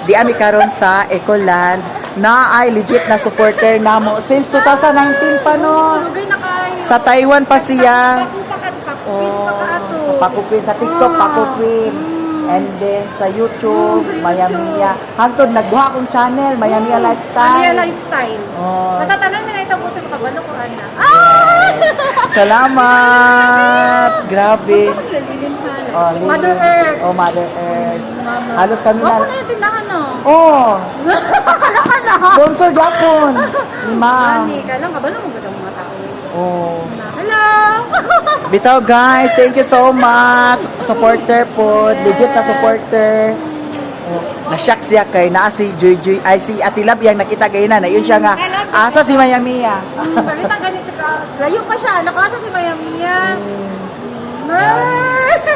Di ami karon sa Ecoland na ay legit na supporter namo since 2019 pa no. Lugay na kayo. Sa Taiwan pa siya. Pakupin Sa Pakukwin, sa TikTok Pakukwin. And then sa YouTube, Mayamiya. Hangtod nagbuha akong channel, Mayamiya Lifestyle. Mayamiya Lifestyle. Oh. Basta tanan na ito po sa kabalo ko ana. Salamat. Grabe. Oh, Lily. Mother Earth. Oh, Mother Earth. Mama. Halos kami Wako na. na yung tindahan no. Oh, sponsor gapon. Ni Ma'am. Ani, kaya lang kabalo mo ba mga tao? Oh. Hello. Bitaw guys, thank you so much. Supporter po, legit na supporter. Oh, na-shock siya kay naa si Joy ay si Ate Lab yang nakita gayna na yun siya nga. Asa si Mayamiya. Balita ganito ka. Layo pa siya. Nakasa si Mayamiya.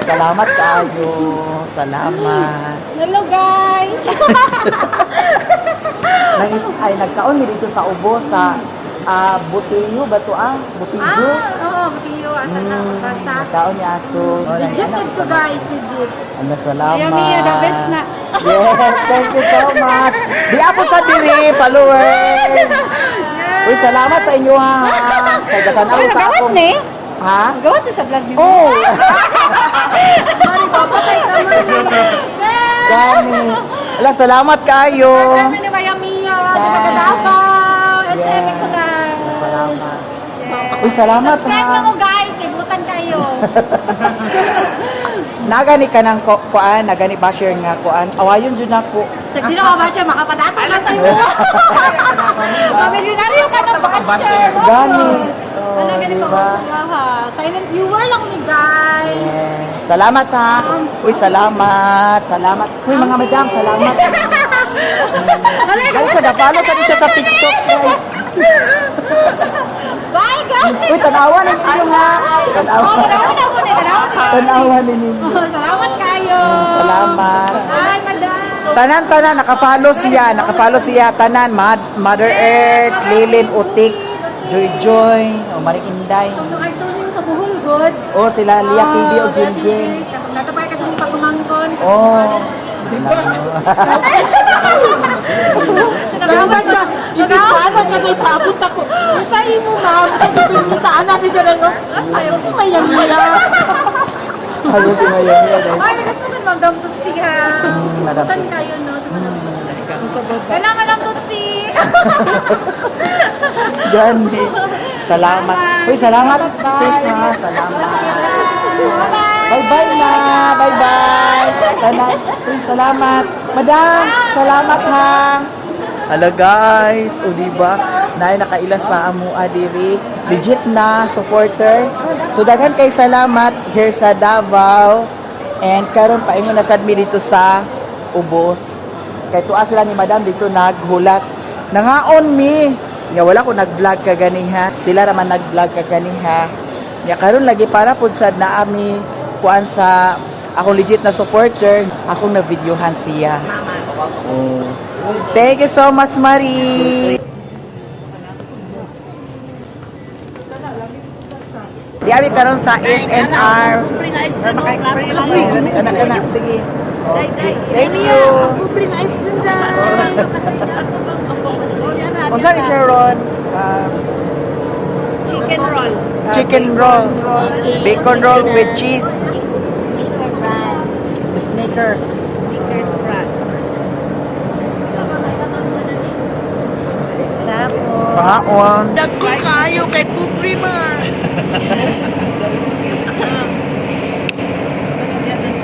Salamat kayo. Salamat. Hello guys. Ay nagkaon mi dito sa Ubo sa Butilyo ba to Butilyo? Oo, Butiyo. Asa na basa. Nagkaon ni ato. Legit to guys, legit. Ano salamat. Mayamiya, the best na. Yes, thank you so much. Di apo sa diri, followers. Uy, salamat sa inyo ha. Kay gatanaw sa Gawas akong... ni? Ha? Gawas ni sa vlog ni mo. Oh, Mari, papatay ka man. gani. Ala, salamat kayo. Kami ni Mayamiya. Di ba Davao? SM ko na. Salamat. Uy, salamat Subscribe na sa... mo guys. Ibutan kayo. Nagani ka ng kuan, nagani ba share nga kuan. Awayon jud nako. Sa di na ka ba siya makapadato na sa iyo. Pamilyonaryo ka na ba share? Gani. Ano ganito diba? Silent viewer lang ni guys. Yes. Salamat ha. Uy, salamat. Salamat. Uy, mga madam, salamat. Guys, nagapalo sa siya sa TikTok, guys. Bye guys. Uy, tanawan ang inyo ha. Oh, tanawan na mo na, tanawan na. Tanawan ninyo. Salamat kayo. Salamat. Bye, madam. Tanan, nakapalo siya, tanan, Mother Earth, Lilin, Utik, Joy, o Maring Inday. Kung ay sunin sa buhol, good. O, sila Lia TV o Jinjing. Natapay kasi ng pagumangkon. Oh. Salamat ka. Paano ka may paabot ako? Sa imo, ma'am. Pagpipitaan natin dyan ano? Ayaw si Mayamiya. Ayaw si Mayamiya, guys. Ay, nagsugan, ma'am. Dam tutsi ha. Madam Butan kayo, no? Kailangan lang tutsi. Gani. Salamat. Uy, salamat. Sis ha. Salamat. Bye-bye na. Bye-bye. Tanan. Uy, salamat. Madam, salamat ha. Hello guys. O diba? Naay nakaila sa amo adiri. Legit na supporter. So daghan kay salamat here sa Davao. And karon pa ingon na sad mi dito sa Ubos. Kay tuwa sila ni Madam dito naghulat. Nangaon mi. Nga wala ko nag-vlog ka ganiha. Sila naman nag-vlog ka ganiha. Nga karon lagi para pud sad na ami kuan sa akong legit na supporter, akong na-videohan siya. Oh. Thank you so much, Marie. Di ami karon sa SNR. Anak-anak, sige. Okay. Thank you. Bring ice cream dyan. Kung saan ni Sharon? Chicken roll. Chicken roll. Bacon roll with cheese. Sneaker brand. Snickers. Sneakers brand. Tapos, Pangaon. Dagko kayo kay Puprima.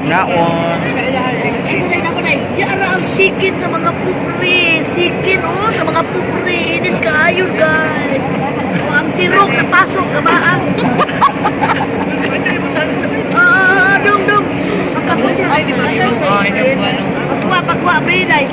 Ngaon. Sabihin ako na, yara ang sikin sa mga pupri. Sikin, oh, sa mga pupri. Init kayo, guys. O, ang sirok na pasok, kabaan. Dong. Pagkakunin. Ay, pagkuha, brinay.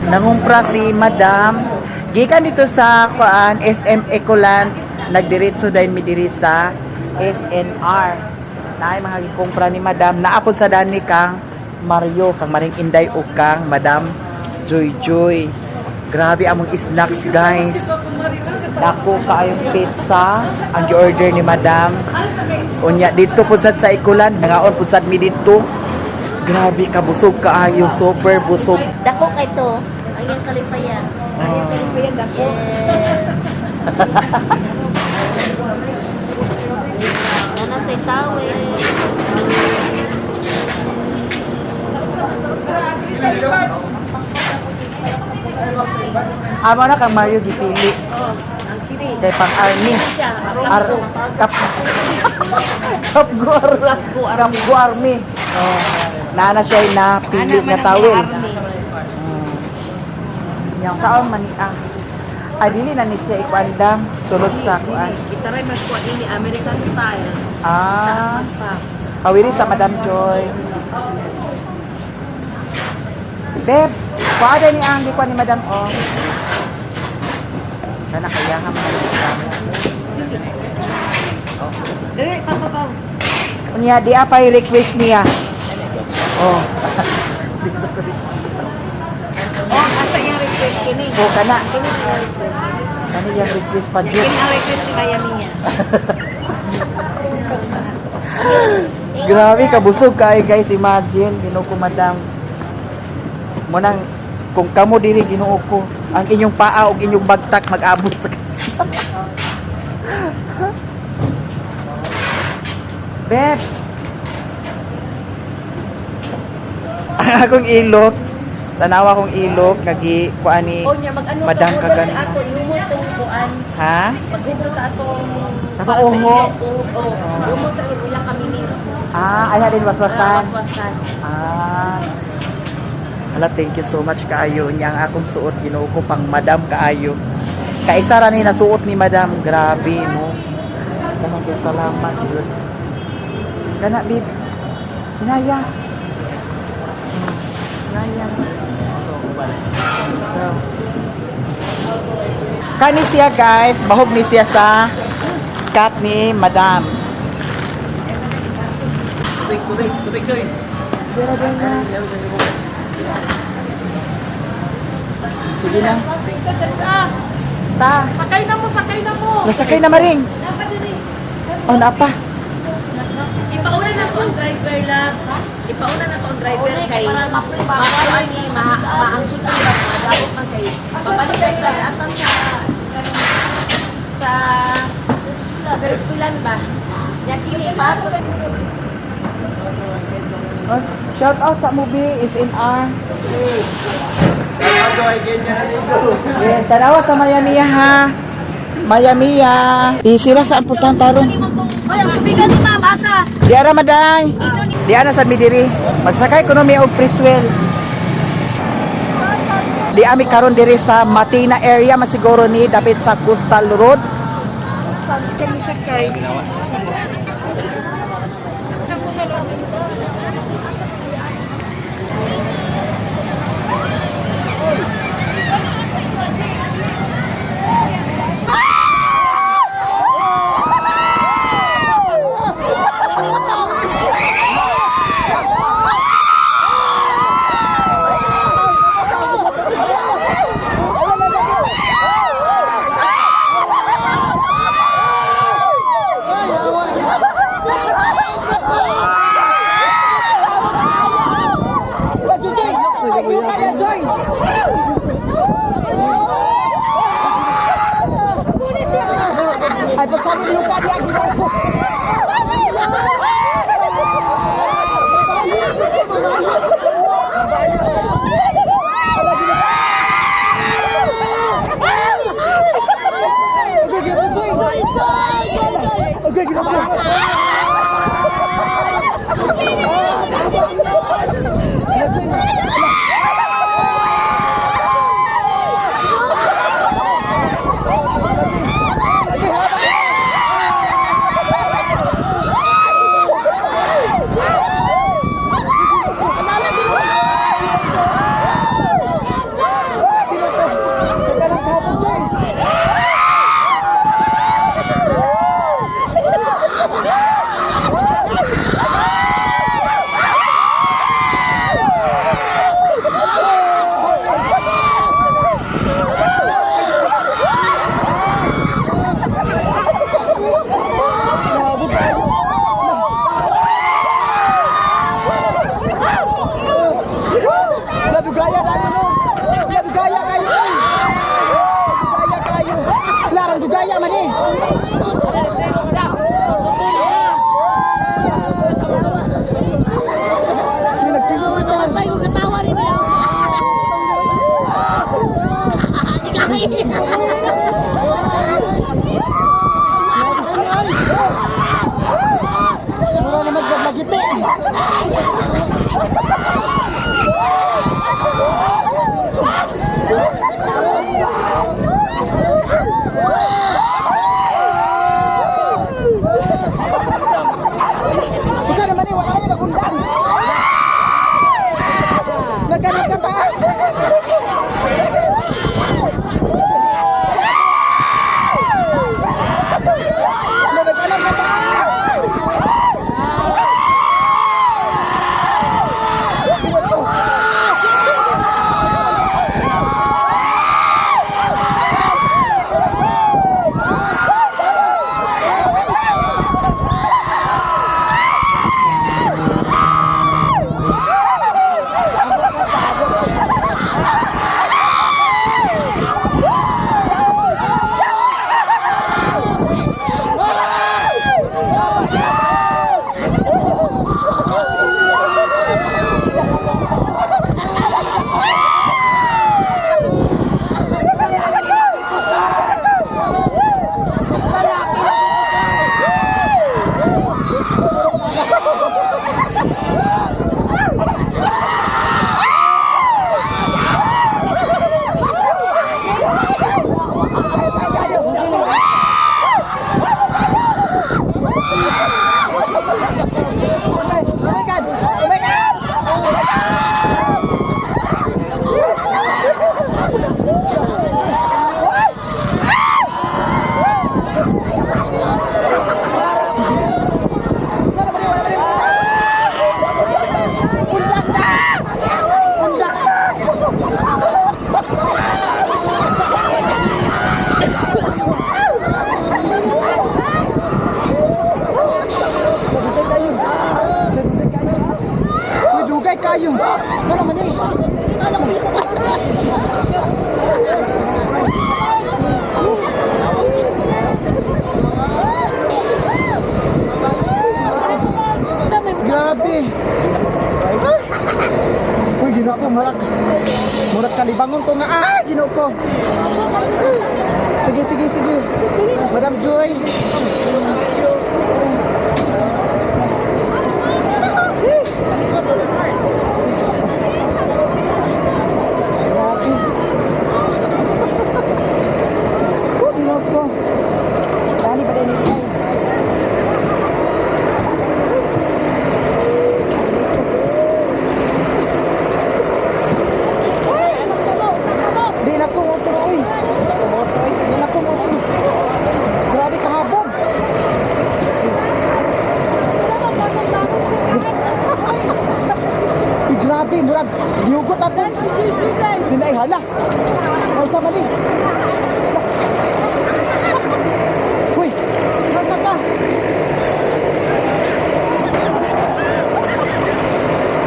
Nangumpra si Madam. Gikan dito sa kuan SM Ecoland, nagdiretso dahil mi diri sa SNR. Naay mga gikumpra ni Madam. Naapod sa dani kang Mario, kang Maring Inday o kang Madam Joy. Grabe among snacks guys. Dako kaayong pizza ang gi-order ni Madam. Unya dito pud sad sa Ikulan, nangaon pud sad mi dito. Grabe ka busog kaayo, super busog. Dako kay to. Ang iyang kalipayan. Ang iyang kalipayan dako. Nana sa tawel. Amo na kang Mario gipili. Ang kiri. Kay pang army. Siya, Kap Kapgo army. Oh. Nana siya na pili nga tawel. Yang kaon man dili na ni siya ikuandam sulod sa kuan. Itaray mas kuha ini American style. Kawiri sa Madam Joy. Beb, kuha ni ang kuan ni Madam oh. Kana kaya ha man. Dili papapaw. Unya di apay request niya. Oh. Asa yung request kini? Oh, kana. Kini ang request. Kani yung request pa Kini Jud. ang request ni Kaya Mia. Grabe kabusog kay guys, imagine Ginoo ko Madam. Mo nang kung kamo dili Ginoo ko, ang inyong paa ug inyong bagtak mag-abot sa Beb. Akong ilok, tanawa kong ilok nagi kuan ni Mag-ano Madam ka Kagan. ato humot tong kuan. Ha? Maghumot ka atong Atong ungo? Humot sa ilang ka minutes. Aya din waswasan. Waswasan. Hala, thank you so much kaayo niya ang akong suot Ginoo ko pang Madam kaayo. Kaisa ra ni nasuot ni Madam, grabe no. Kanang kay salamat Lord. Kana bib. Inaya. Inaya. Kani siya guys, bahog ni siya sa cut ni Madam. Tubig. Sige na. Ta. Sakay na mo. Nasakay na maring. Oh, naapa. Ipauna na ko ang driver lang. Ipauna na ko ang driver kay para ma-free ni maangsul ka lang madabot man kay papalitan ka atang sa Berswilan ba. Yakini pa ko. Oh, shout out sa movie is in R. Yes, tanawa sa Miami ha. Miami ya. Isira sa amputan tarong. Ay, ang bigan ni ma'am asa. Diara maday. Diara sa Midiri. Magsakay ekonomi og Priswell. Di ami karon diri sa Matina area masiguro ni dapit sa Coastal Road. Kami siya kay giti. Isa naman eh, wala ka na nagundang. Nagkanap ka taas. Nagkanap ka taas. Kayo. Ano naman eh? Grabe. Uy, gino ko, murak kalibangon ko nga. Gino ko. Sige, sige, sige. Madam Joy. Dani pada ini dia. Di nak motor oi. Di nak motor. Grabe kahabog. Grabe murag diugot ako. Dinay hala. Ay sa mali. Uy, nasa ka?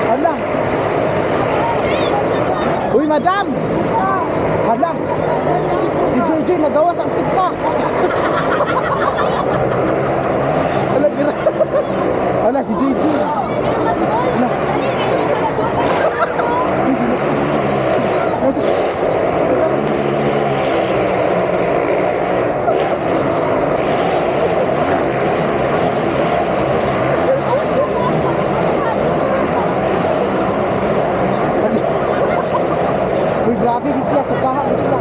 Hala. Uy, madam. Hala. Si JJ nagawas ang pizza. Hala, gira. Hala, si JJ. Hala. Uy, grabe din sila. Sukahan din sila.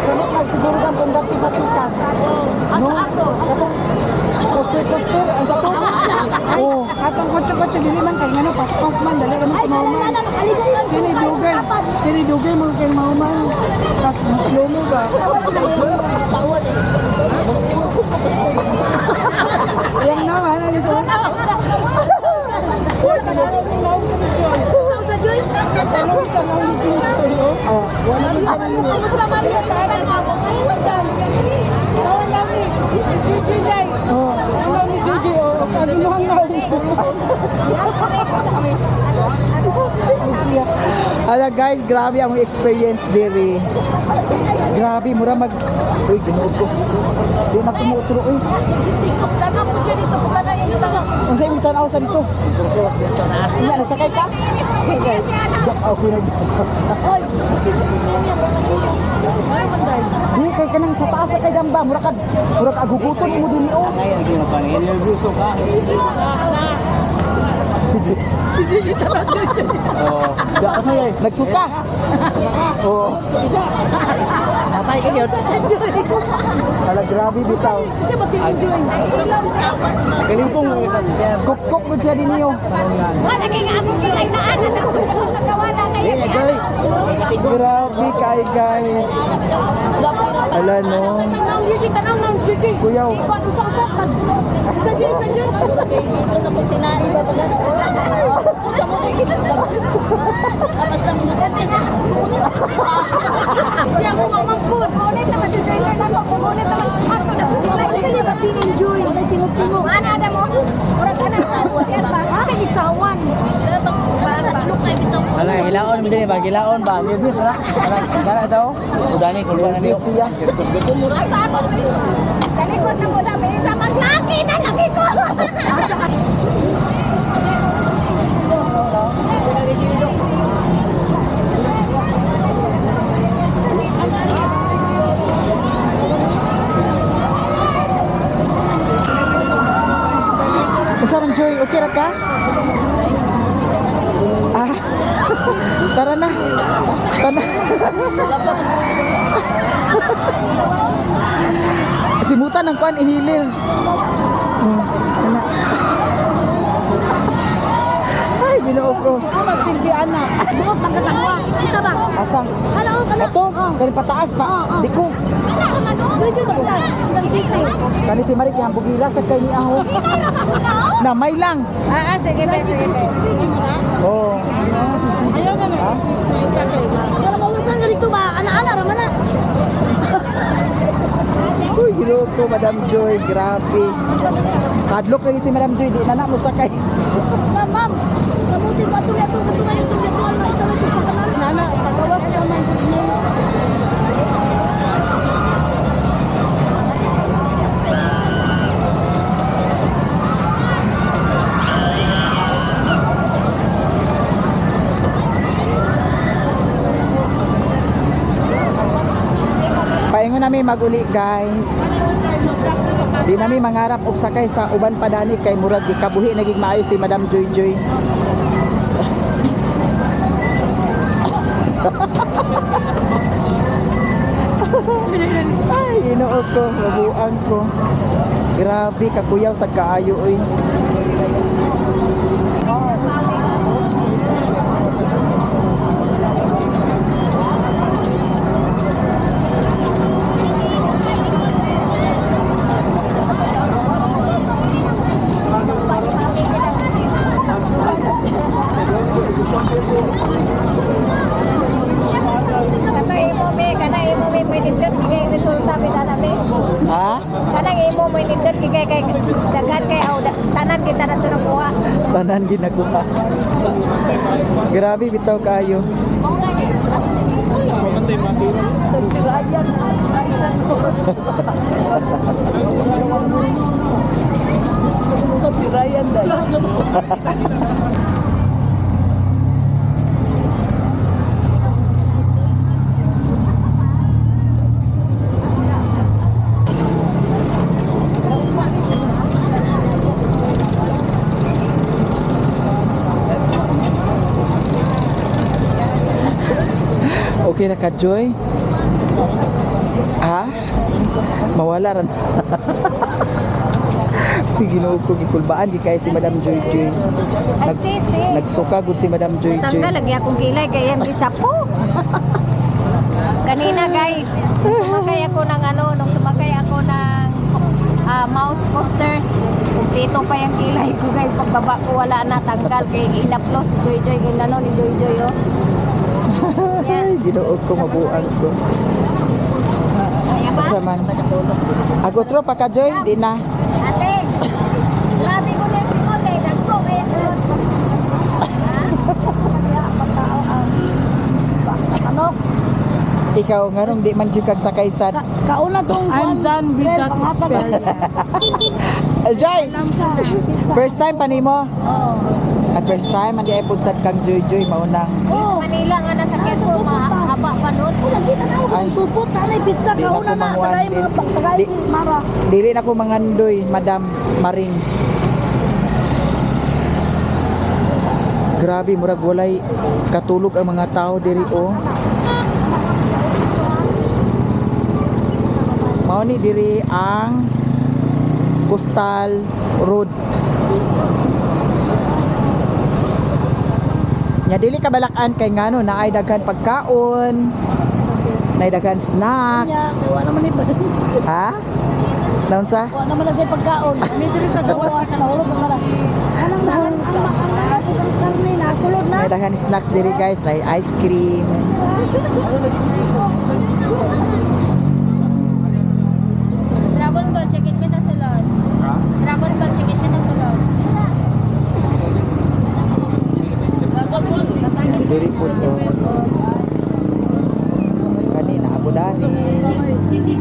Samot lang siguro kang pundati sa pisas. Asa ato? Koster, ang sato. Oh, atong kotse-kotse dili man kay ngano pas-pas man dali kami kumaman. Kini dugay mo kay mauman. Pas slow mo ba? Yang naman ano ito? Sa Joy? Tanong sa mga dito. Oh, wala din sa mga. Kumusta Maria? Tayo ka mo. Oh, ano ni DJ oh, ano mo hangaw. Ala guys, grabe ang experience diri. Grabe, mura mag... Uy, ginuod ko. Di na kumutro, uy. Sisikop na na po siya dito. Kung na yun lang. Kung sa'yo yung tanaw sa dito. Nga, nasakay ka? Okay na. Oy, sisikop na niya. Ay, manday. Di, kay ka nang sa taas na kay Damba, mura ka aguguton mo din oh. Kaya lagi mo pang nervyoso ka. Si Gigi talaga, Gigi. Oh, da kasi Nagsuka. Oo. natay ka gyud. Kala grabe bitaw. Siya ba tinenjoy? Kalipong Kuk-kuk mo siya din niyo. Wala kay nga among kilay na anak ako sa kawana kayo. Grabe kay guys. Ala no. Tanong Gigi, tanong ng Gigi. Kuyaw. Ikot usap-usap. Sa Gigi, sa Gigi. Dito sa pagsinari ba ba? Sa mo kay Gigi. Basta mo kasi na. Siya ko mamangkot. Ulit naman si Gigi na ako. Ulit naman ako na. Kasi niya ba enjoy? May tingo-tingo. Ano ada mo? Murag ka na. Sa isawan. Look like ito. Ala hilaon mo din ba? Hilaon ba? Nervyos na. Kana daw. Udani kung kana niyo. Siya. Ay, sa ako. Sa likod na mo namin. Sa maglaki na laki ko. Basta man Joy, okay ra ka? Ah. Tara na. Tara. Simutan ng kuan inilir. Ana. Ay, binuo ko. Magsilbi anak. Buot magkasangwa. Kita ba? Asa? Hello, hello. Ato, kani pataas pa. Di ko. Ana, Romano. Pwede ba ka? Ang sisi. Kani si Marik yang bugila sa kay ni aho. Na may lang. Sige ba, sige ba. Oh. Ayaw na na. Pero mawasan nga dito ba? Ana-ana, Romana. Uy, ginoo ko, Madam Joy. Grabe. Padlock na si Madam Joy. Di na na mo sakay. Ma'am. Kamuti ba ito? Ito ngayon. Ito ngayon. Isa lang ito pa Nana, pagawas ka man. Paingon namin maguli guys. Di namin mangarap og sakay sa uban padani kay murag gikabuhi naging maayo si Madam Joy Joy. Ay, inuog ko, mabuang ko. Grabe kakuyaw sa kaayo oy. Kanang imo may nindot kay resulta bidana be. Ha? Kanang imo may nindot kay daghan kay tanan kita na tunakuha. Tanan ginakuha. Grabe bitaw kaayo. Mao nga ni. Sirayan. Sirayan dahil. Okay na ka, Joy? Ha? Mawala ran. Ginoo ko gikulbaan di kay si Madam Joy Joy. Ay sisi. Nagsuka gud si Madam Joy Joy. Tanggal lagi akong kilay kaya ang gisapo. Kanina guys, sumakay ako ng nung sumakay ako ng mouse coaster. Kumpleto pa yung kilay ko guys. Pagbaba ko wala na tanggal kay inaplos Joy Joy ginano ni Joy Joy oh. Ay, ginoo ko mabuang ko. Kaya ba? Asa man? Ako tro pa ka Joy, di na. Ate, grabe ko din ko kay dagko kaya ano? Ikaw ngarong di man jud kag sakay sad. Kauna tong I'm done with that experience. Joy. First time pa nimo? Oh. At first time andi ay pud sad kang Joy Joy maunang. Sa Manila nga nasakyan ko baba pa doon. Lagi na ako. Ay, Supot, tanay pizza, Di na kauna na. kumakuan. Tagay mga pagtagay Di- si Mara. dili na ko mangandoy, Madam Maring. Grabe, murag walay katulog ang mga tao diri oh. Mao ni diri ang Coastal Road. Nya dili kabalakan kay ngano naay daghan pagkaon, naay daghan snacks. Wala naman ni Ha? Naon sa? Wala naman na siya pagkaon. May diri sa gawa sa nahulog ng Mara. Anong mahal ang karne na sulod na. May daghan snacks diri guys, naay ice cream. Dragon Ball, chicken kita sulod. Dragon Ball, chicken kita sulod. Diri po to. Kanina Abu Dhabi. Diri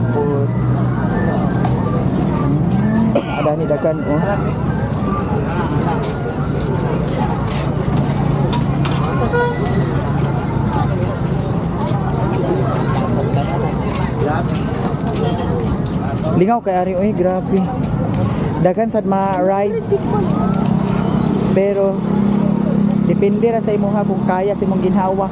po. Ada ni dagan oh. Lingaw kay ari oy, grabe. Daghan sad ma rides. Pero depende ra sa imuha kung kaya sa imong ginhawa.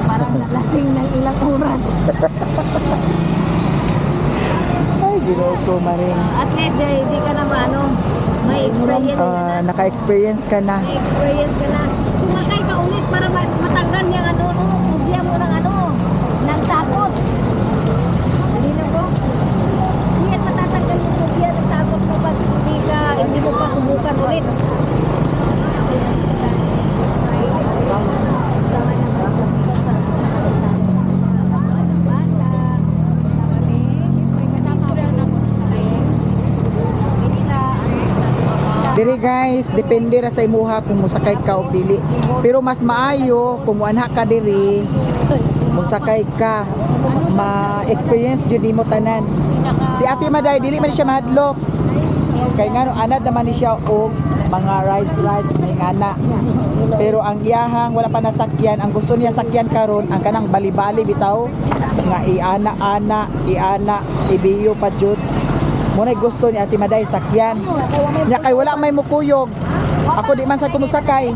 Parang lasing ng ilang oras. Ay, Ginoo ko maring. At least, hindi ka na maano, may experience ka na. Naka-experience ka na. May experience ka na. Sumakay ka ulit para matanggal yung ano, phobia mo ng ano, ng takot. Hindi na po. Hindi yan matatanggal yung phobia ng takot mo pag hindi mo pa subukan ulit. Diri guys, depende ra sa imuha kung musakay ka o dili. Pero mas maayo kung muanha ka diri, musakay ka. Ma-experience gyud mo tanan. Si Ate Maday dili man siya mahadlok. Kay ngano anad naman ni siya og mga rides kay ngana. Pero ang iyahang wala pa nasakyan, ang gusto niya sakyan karon ang kanang bali-bali bitaw nga iana-ana, ibiyo pa jud. Muna'y gusto ni Ate Maday sakyan. Nya kay wala may mukuyog. Ako di man sa kumusakay.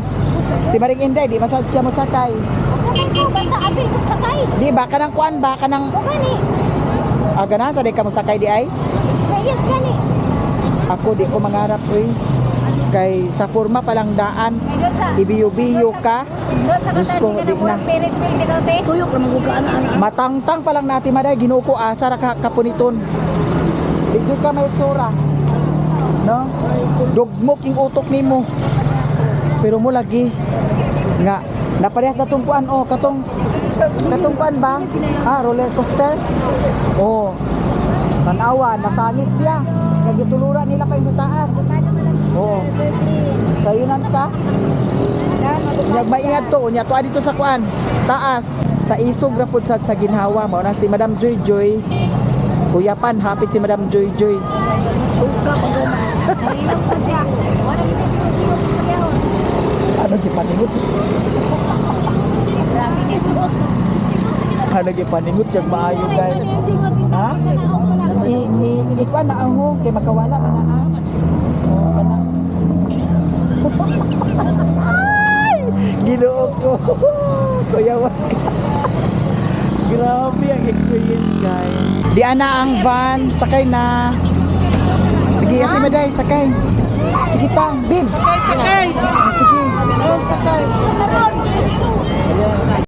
Si Maring Inday di man sa siya musakay. Sakay ko, basta apil ko sakay. Di ba kanang kuan ba kanang O gani, ganahan sa di ka musakay di ay? experience gani. Ako di ko mangarap kay sa forma palang daan Kay doon sa, ibiyo-biyo ka. doon sa Diyos ko, kasali ka di ng na. Ferris wheel dinote. Tuyok na magugaan ana. Matangtang pa lang natin Maday Ginoo ko asa ra ka kapuniton. Di jud ka may tsura. No? Dugmok ing utok nimo. Pero mo lagi nga naparehas na tungkuan oh katong kuan ba? Roller coaster. Oh. Tanawa nasangit siya. Nagituluran nila pa yung taas. Oo. Sayunan ka. Nagmaingat to, unya to dito sa kuan, taas sa isog ra pud sa ginhawa mao na si Madam Joy Joy. Kuyapan hapit si Madam Joy Joy. Ano gipaningot? Ano gipaningot siya maayo guys. Ha? Ikuan na ang kay makawala man na. Oh, kana. Ginoo ko. Kuyawan ka. Grabe ang experience guys. Di ana ang van, sakay na. Sige, Ate Maday, sakay. Sige tang, Bib. Sakay. Sige. Sakay.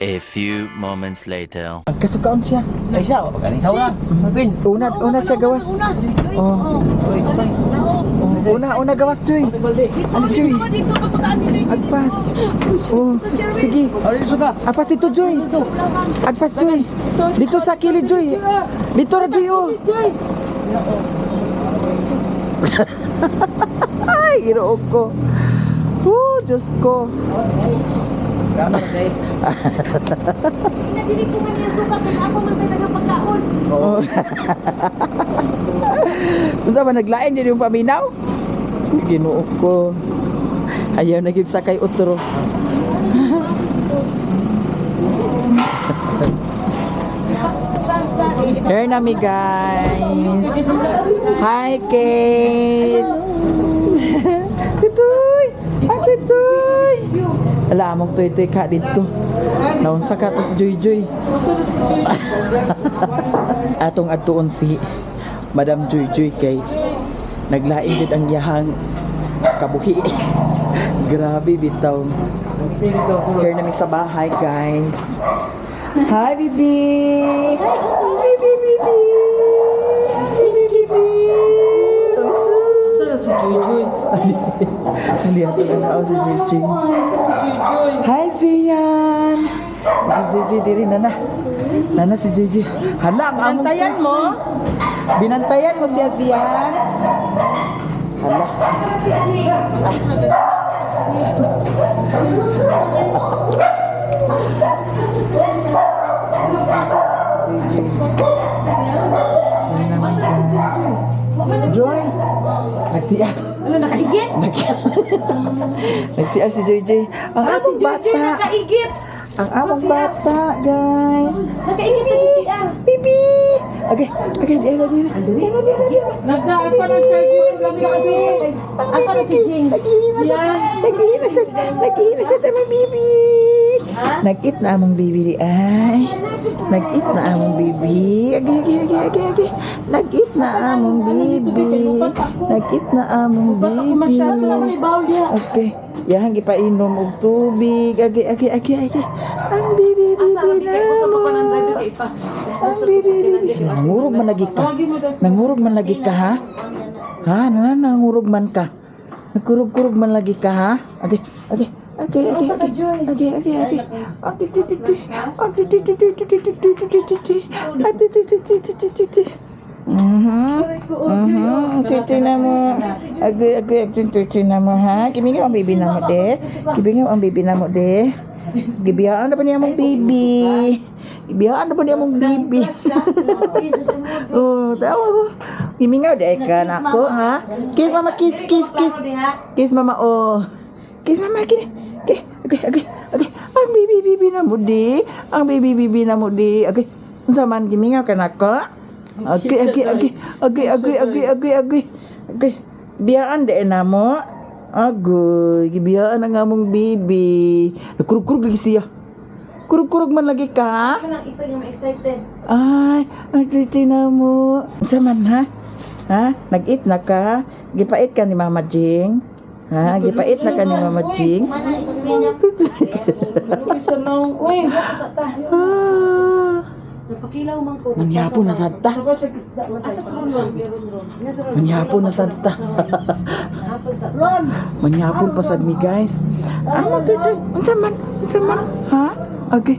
A few moments later. Magkasukaon siya. Ay, siya. Galing sa una. Pin. Una siya gawas. Oh. Una gawas, Joy. Ano, Joy? Agpas. Oh. Sige. Ano yung suka? Agpas dito, Joy. Agpas, Joy. Dito sa kilid, Joy. Dito ra, Joy, oh. Ay, iroog ko. Diyos ko. Gama ka tayo. Pinadili ko man yung suka kung ako man tayo nagpagkaon. Oh. Unsa ba naglain din yung paminaw? Ginoo ko. Ayaw na gyud sakay utro. Here na mi guys. Hi Kate. Tutoy. Hi Tutoy. Ala among tuy-tuy ka dito. Naunsa ka to si Joy Joy. Atong atuon si Madam Joy Joy kay naglain jud ang yahang kabuhi. Grabe bitaw. Here na mi sa bahay guys. Hi Bibi. Hi Bibi. Saan si Joy Joy? Hindi ato na ako si Joy Joy. Si Joy Joy. Hi Zian. Si Joy Joy diri nana. Nana si Joy Joy. Hala ang among Bantayan mo? Binantayan mo siya Zian. Hala. Joy. Nagsiya. Ano, nakaigit? Nagsiya si Joy Joy. Ang Si among Joy Joy bata. nakaigit. Ang among bata, guys. Nakaigit na si CR. Bibi. Okay, di na. Nagdaasa ng charger yung gamit kasi. Asa na si Jing? Naghihina sa tamang bibi. Nag-eat na among bibi di ay. Nag-eat na among bibi. Agi. Nag-eat na among bibi. Nag-eat na among bibi. Masyado naman ibawal niya. Okay. Yang gipainom og tubig. Agi. Ang bibi Asa na na bigay ko sa mo. papanan driver kay pa. Ang bibi. Nangurog man lagi ka. Nangurog man lagi ka ha? Ha? Nangurog man ka. Nagkurog-kurog man lagi ka ha? Okay. Cici na mo. Cici na mo ha. Kibingaw ang baby na mo de. Gibiyaan na ba niya mong baby? Oh, tawa ko. Gimingaw de ka na ko ha. Kiss mama, kiss. Kiss mama, oh. Kiss mama, kini. Okay. Ang baby na mo di. Okay. Unsa man gimingaw ka na ko? Okay. Biyaan de na mo. Agoy, gibiyaan na nga mong baby. Nagkurug-kurug lagi siya. Kurug-kurug man lagi ka? Ito yung excited. Ay, nagtiti na mo. Unsa man ha? Ha? Nag-eat na ka? Gipait ka ni Mama Jing? Ha? Gipait na ka ni Mama Jing? Mana isulinya? Isa na. Uy, Ah, napakilaw man ko. Manyapon na sadta. Asa sa ron? Manyapon na sadta. Ron! Manyapon pa sad mi guys. Ano to? Unsa man? Ha? Okay.